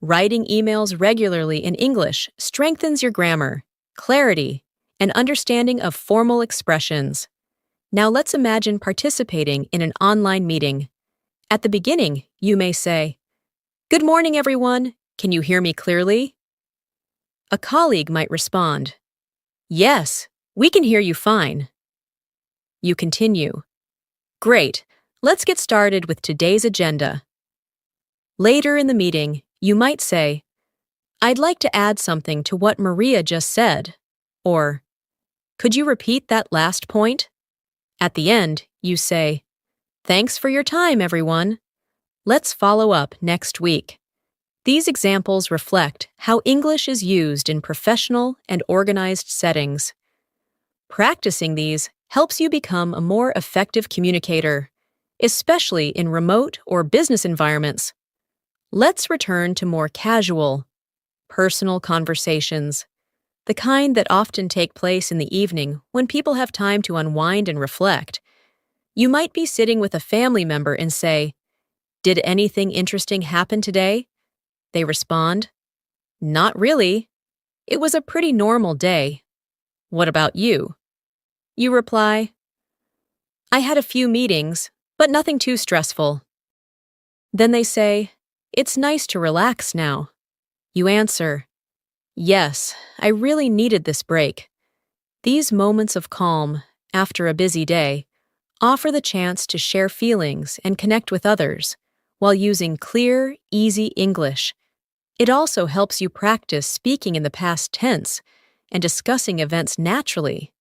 Writing emails regularly in English strengthens your grammar, clarity, and understanding of formal expressions. Now let's imagine participating in an online meeting. At the beginning, you may say, "Good morning, everyone. Can you hear me clearly?" A colleague might respond, "Yes, we can hear you fine." You continue. "Great. Let's get started with today's agenda." Later in the meeting, you might say, "I'd like to add something to what Maria just said," or, "Could you repeat that last point?" At the end, you say, "Thanks for your time, everyone. Let's follow up next week." These examples reflect how English is used in professional and organized settings. Practicing these helps you become a more effective communicator, especially in remote or business environments. Let's return to more casual, personal conversations, the kind that often take place in the evening when people have time to unwind and reflect. You might be sitting with a family member and say, "Did anything interesting happen today?" They respond, "Not really. It was a pretty normal day. What about you?" You reply, "I had a few meetings, but nothing too stressful." Then they say, "It's nice to relax now." You answer, "Yes, I really needed this break." These moments of calm, after a busy day, offer the chance to share feelings and connect with others while using clear, easy English. It also helps you practice speaking in the past tense and discussing events naturally.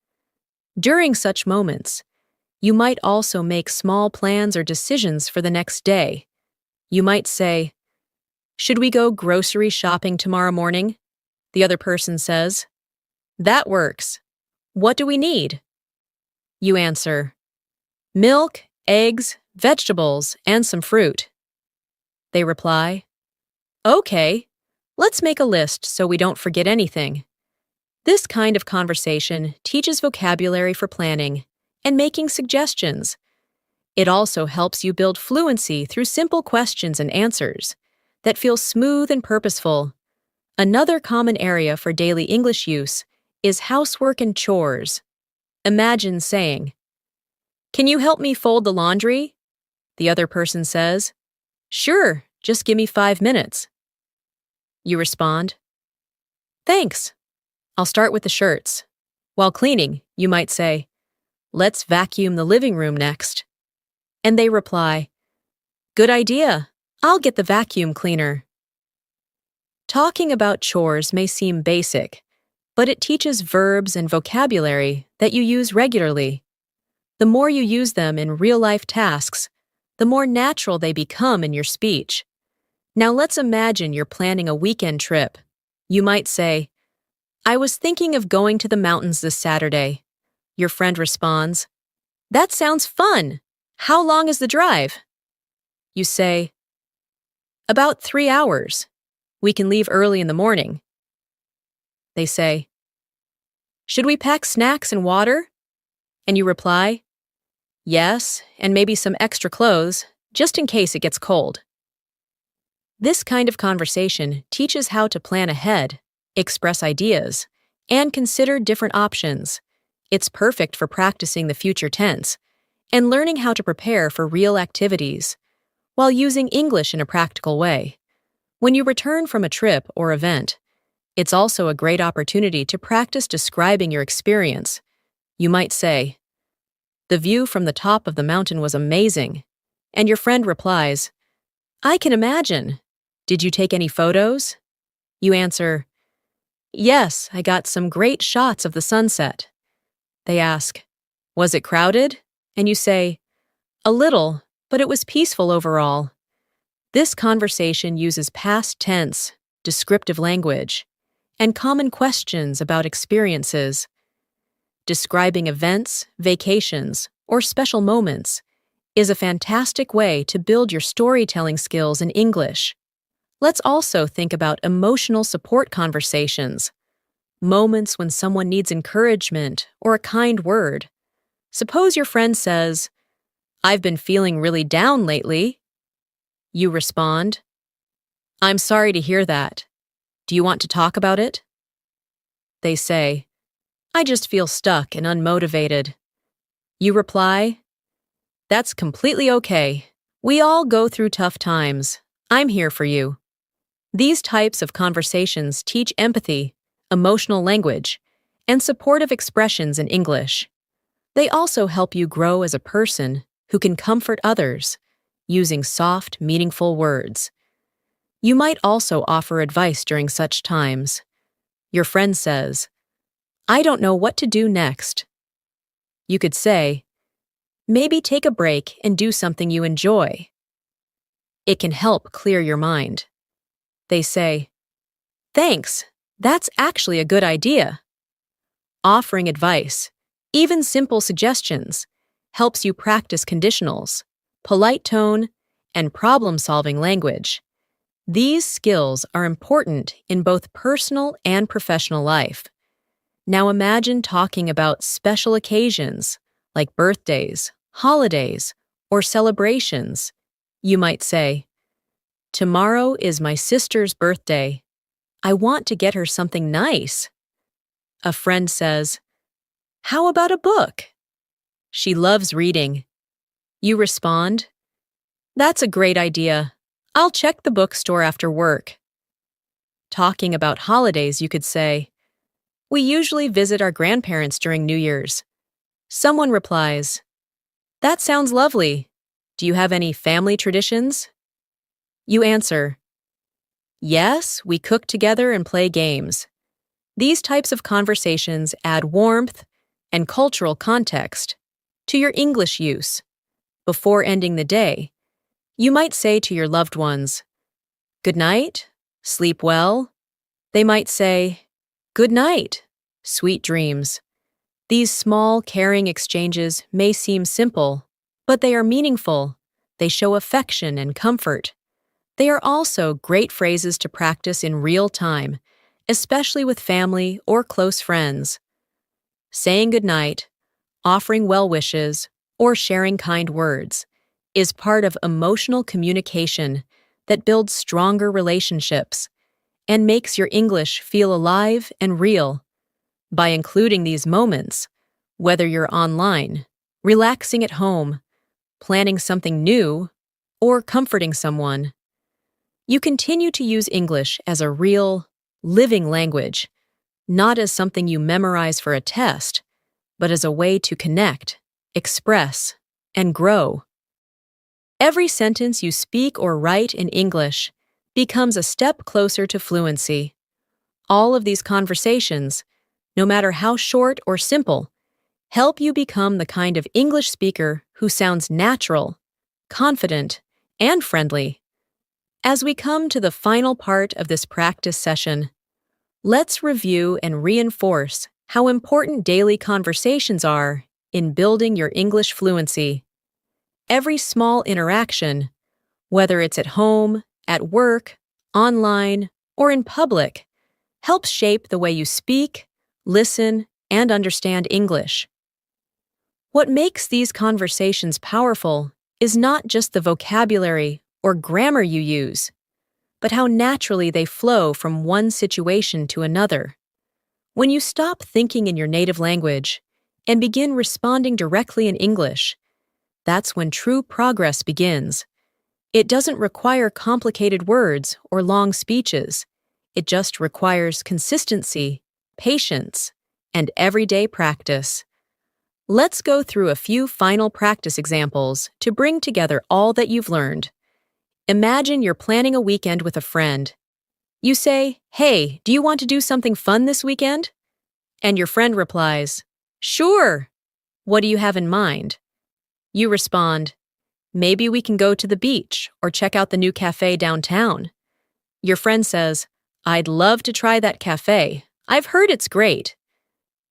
During such moments, you might also make small plans or decisions for the next day. You might say, "Should we go grocery shopping tomorrow morning?" The other person says, "That works. What do we need?" You answer, "Milk, eggs, vegetables, and some fruit." They reply, "Okay, let's make a list so we don't forget anything." This kind of conversation teaches vocabulary for planning and making suggestions. It also helps you build fluency through simple questions and answers that feel smooth and purposeful. Another common area for daily English use is housework and chores. Imagine saying, "Can you help me fold the laundry?" The other person says, "Sure, just give me 5 minutes." You respond, "Thanks. I'll start with the shirts." While cleaning, you might say, "Let's vacuum the living room next." And they reply, "Good idea. I'll get the vacuum cleaner." Talking about chores may seem basic, but it teaches verbs and vocabulary that you use regularly. The more you use them in real-life tasks, the more natural they become in your speech. Now let's imagine you're planning a weekend trip. You might say, I was thinking of going to the mountains this Saturday. Your friend responds, That sounds fun. How long is the drive? You say, About 3 hours. We can leave early in the morning. They say, Should we pack snacks and water? And you reply, Yes, and maybe some extra clothes, just in case it gets cold. This kind of conversation teaches how to plan ahead, express ideas, and consider different options. It's perfect for practicing the future tense and learning how to prepare for real activities while using English in a practical way. When you return from a trip or event, it's also a great opportunity to practice describing your experience. You might say, The view from the top of the mountain was amazing. And your friend replies, I can imagine. Did you take any photos? You answer, Yes, I got some great shots of the sunset. They ask, Was it crowded? And you say, A little, but it was peaceful overall. This conversation uses past tense, descriptive language, and common questions about experiences. Describing events, vacations, or special moments is a fantastic way to build your storytelling skills in English. Let's also think about emotional support conversations, moments when someone needs encouragement or a kind word. Suppose your friend says, I've been feeling really down lately. You respond, I'm sorry to hear that. Do you want to talk about it? They say, I just feel stuck and unmotivated. You reply, That's completely okay. We all go through tough times. I'm here for you. These types of conversations teach empathy, emotional language, and supportive expressions in English. They also help you grow as a person who can comfort others using soft, meaningful words. You might also offer advice during such times. Your friend says, I don't know what to do next. You could say, Maybe take a break and do something you enjoy. It can help clear your mind. They say, Thanks, that's actually a good idea. Offering advice, even simple suggestions, helps you practice conditionals, polite tone, and problem-solving language. These skills are important in both personal and professional life. Now imagine talking about special occasions like birthdays, holidays, or celebrations. You might say, Tomorrow is my sister's birthday. I want to get her something nice. A friend says, How about a book? She loves reading. You respond, That's a great idea. I'll check the bookstore after work. Talking about holidays, you could say, We usually visit our grandparents during New Year's. Someone replies, That sounds lovely. Do you have any family traditions? You answer, Yes, we cook together and play games. These types of conversations add warmth and cultural context to your English use. Before ending the day, you might say to your loved ones, Good night, sleep well. They might say, Good night, sweet dreams. These small, caring exchanges may seem simple, but they are meaningful. They show affection and comfort. They are also great phrases to practice in real time, especially with family or close friends. Saying goodnight, offering well wishes, or sharing kind words is part of emotional communication that builds stronger relationships and makes your English feel alive and real. By including these moments, whether you're online, relaxing at home, planning something new, or comforting someone, you continue to use English as a real, living language, not as something you memorize for a test, but as a way to connect, express, and grow. Every sentence you speak or write in English becomes a step closer to fluency. All of these conversations, no matter how short or simple, help you become the kind of English speaker who sounds natural, confident, and friendly. As we come to the final part of this practice session, Let's review and reinforce how important daily conversations are in building your English fluency. Every small interaction, whether it's at home, at work, online, or in public, helps shape the way you speak, listen, and understand English. What makes these conversations powerful is not just the vocabulary or grammar you use, but how naturally they flow from one situation to another. When you stop thinking in your native language and begin responding directly in English, that's when true progress begins. It doesn't require complicated words or long speeches. It just requires consistency, patience, and everyday practice. Let's go through a few final practice examples to bring together all that you've learned. Imagine you're planning a weekend with a friend. You say, "Hey, do you want to do something fun this weekend?" And your friend replies, "Sure." What do you have in mind? You respond, "Maybe we can go to the beach or check out the new cafe downtown." Your friend says, "I'd love to try that cafe. I've heard it's great."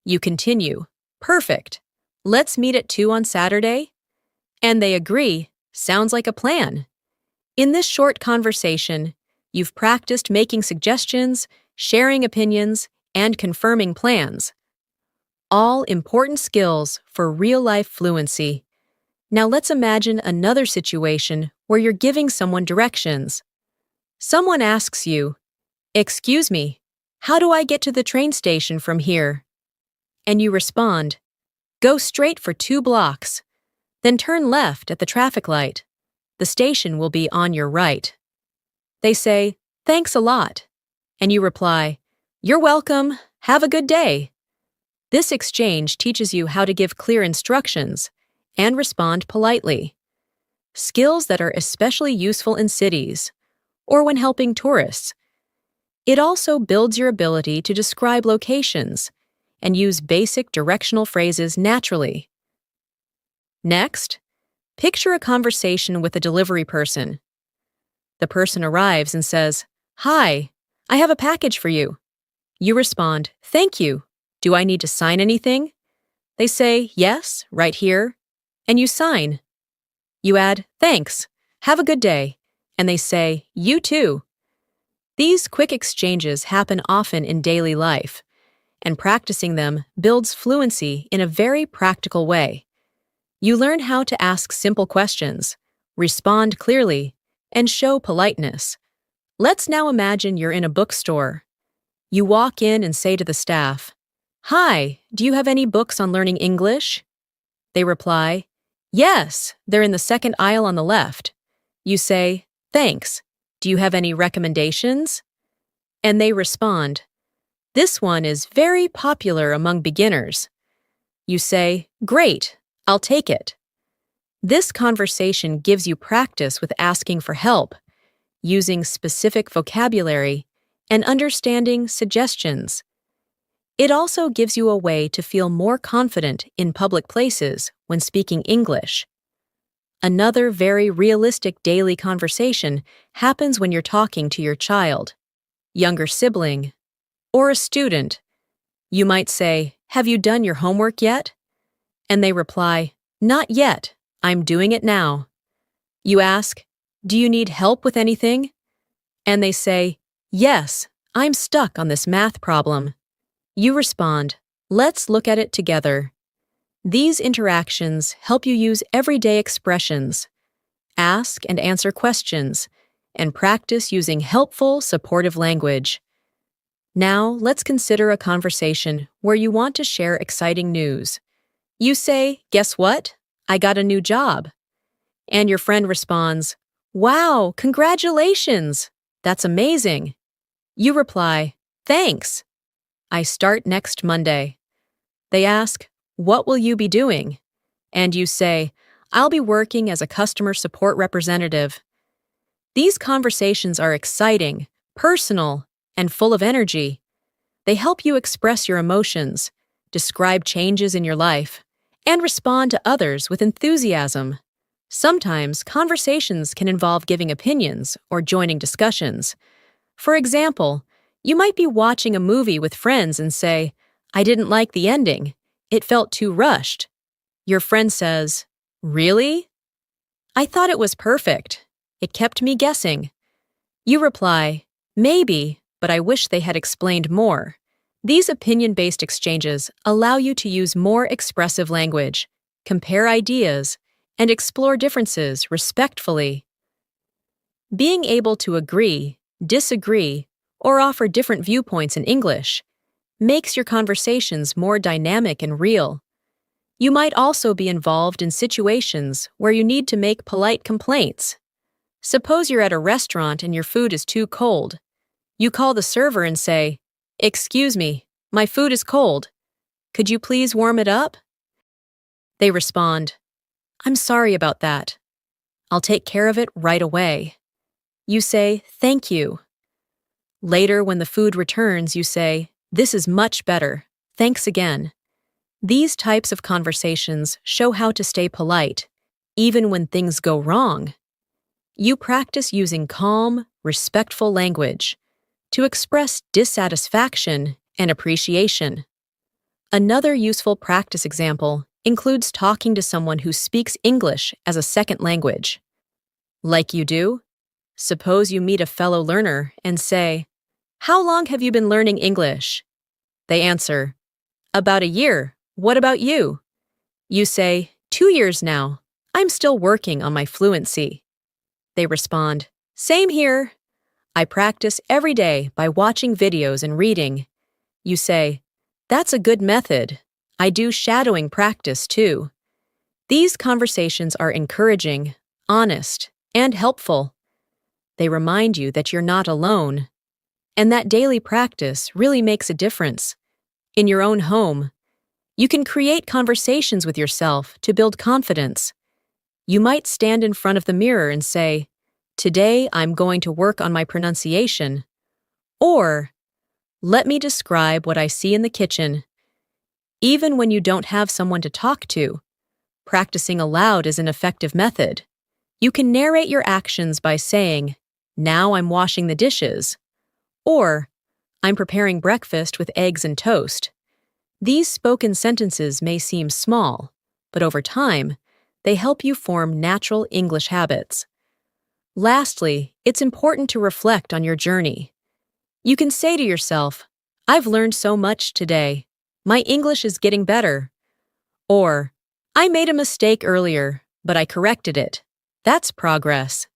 You continue, "Perfect. Let's meet at 2 on Saturday?" And they agree, "Sounds like a plan." In this short conversation, you've practiced making suggestions, sharing opinions, and confirming plans. All important skills for real-life fluency. Now let's imagine another situation where you're giving someone directions. Someone asks you, "Excuse me, how do I get to the train station from here?" And you respond, "Go straight for 2 blocks, then turn left at the traffic light. The station will be on your right." They say, "Thanks a lot." And you reply, "You're welcome. Have a good day." This exchange teaches you how to give clear instructions and respond politely. Skills that are especially useful in cities or when helping tourists. It also builds your ability to describe locations and use basic directional phrases naturally. Next, picture a conversation with a delivery person. The person arrives and says, "Hi, I have a package for you." You respond, "Thank you. Do I need to sign anything?" They say, "Yes, right here." And you sign. You add, "Thanks. Have a good day." And they say, "You too." These quick exchanges happen often in daily life, and practicing them builds fluency in a very practical way. You learn how to ask simple questions, respond clearly, and show politeness. Let's now imagine you're in a bookstore. You walk in and say to the staff, "Hi, do you have any books on learning English?" They reply, "Yes, they're in the second aisle on the left." You say, "Thanks. Do you have any recommendations?" And they respond, "This one is very popular among beginners." You say, "Great, I'll take it." This conversation gives you practice with asking for help, using specific vocabulary, and understanding suggestions. It also gives you a way to feel more confident in public places when speaking English. Another very realistic daily conversation happens when you're talking to your child, younger sibling, or a student. You might say, "Have you done your homework yet?" And they reply, "Not yet. I'm doing it now." You ask, "Do you need help with anything?" And they say, "Yes, I'm stuck on this math problem." You respond, "Let's look at it together." These interactions help you use everyday expressions, ask and answer questions, and practice using helpful, supportive language. Now, let's consider a conversation where you want to share exciting news. You say, "Guess what? I got a new job." And your friend responds, "Wow, congratulations! That's amazing." You reply, "Thanks. I start next Monday." They ask, "What will you be doing?" And you say, "I'll be working as a customer support representative." These conversations are exciting, personal, and full of energy. They help you express your emotions, describe changes in your life, and respond to others with enthusiasm. Sometimes conversations can involve giving opinions or joining discussions. For example, You might be watching a movie with friends and say, "I didn't like the ending. It felt too rushed." Your friend says, "Really? I thought it was perfect. It kept me guessing." You reply, "Maybe, but I wish they had explained more." These opinion-based exchanges allow you to use more expressive language, compare ideas, and explore differences respectfully. Being able to agree, disagree, or offer different viewpoints in English makes your conversations more dynamic and real. You might also be involved in situations where you need to make polite complaints. Suppose you're at a restaurant and your food is too cold. You call the server and say, "Excuse me, my food is cold. Could you please warm it up?" They respond, "I'm sorry about that. I'll take care of it right away." You say, "Thank you." Later, when the food returns, you say, "This is much better. Thanks again." These types of conversations show how to stay polite, even when things go wrong. You practice using calm, respectful language to express dissatisfaction and appreciation. Another useful practice example includes talking to someone who speaks English as a second language. Like you do, suppose you meet a fellow learner and say, "How long have you been learning English?" They answer, "About a year. What about you?" You say, "2 years now. I'm still working on my fluency." They respond, "Same here. I practice every day by watching videos and reading." You say, "That's a good method. I do shadowing practice too." These conversations are encouraging, honest, and helpful. They remind you that you're not alone, and that daily practice really makes a difference. In your own home, you can create conversations with yourself to build confidence. You might stand in front of the mirror and say, "Today I'm going to work on my pronunciation." Or, "Let me describe what I see in the kitchen." Even when you don't have someone to talk to, practicing aloud is an effective method. You can narrate your actions by saying, "Now I'm washing the dishes," or "I'm preparing breakfast with eggs and toast." These spoken sentences may seem small, but over time, they help you form natural English habits. Lastly, it's important to reflect on your journey. You can say to yourself, "I've learned so much today. My English is getting better." Or, "I made a mistake earlier, but I corrected it." That's progress.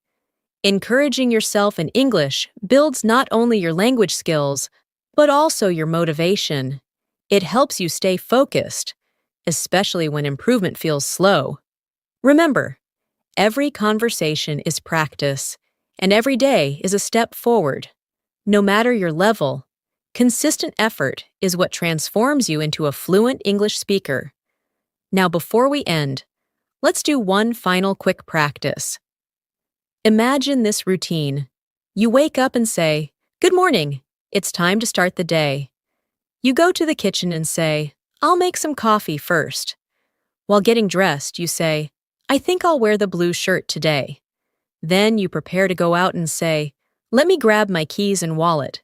Encouraging yourself in English builds not only your language skills, but also your motivation. It helps you stay focused, especially when improvement feels slow. Remember, every conversation is practice, and every day is a step forward. No matter your level, consistent effort is what transforms you into a fluent English speaker. Now, before we end, let's do one final quick practice. Imagine this routine. You wake up and say, "Good morning. It's time to start the day." You go to the kitchen and say, "I'll make some coffee first." While getting dressed, you say, "I think I'll wear the blue shirt today." Then you prepare to go out and say, "Let me grab my keys and wallet."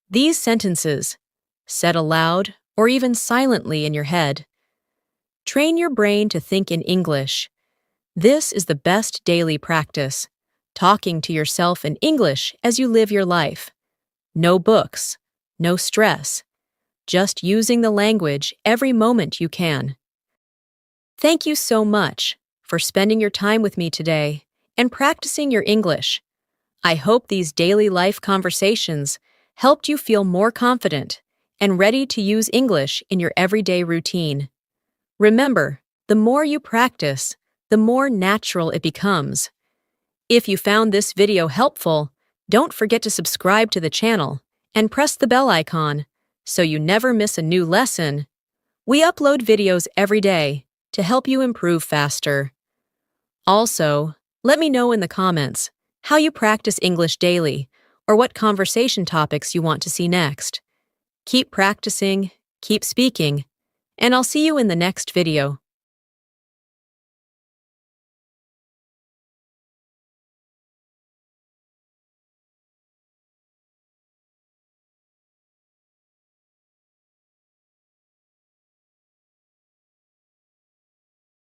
These sentences, said aloud or even silently in your head, train your brain to think in English. This is the best daily practice, talking to yourself in English as you live your life. No books, no stress, just using the language every moment you can. Thank you so much for spending your time with me today and practicing your English. I hope these daily life conversations helped you feel more confident and ready to use English in your everyday routine. Remember, the more you practice, the more natural it becomes. If you found this video helpful, don't forget to subscribe to the channel and press the bell icon so you never miss a new lesson. We upload videos every day to help you improve faster. Also, let me know in the comments how you practice English daily or what conversation topics you want to see next. Keep practicing, keep speaking, and I'll see you in the next video.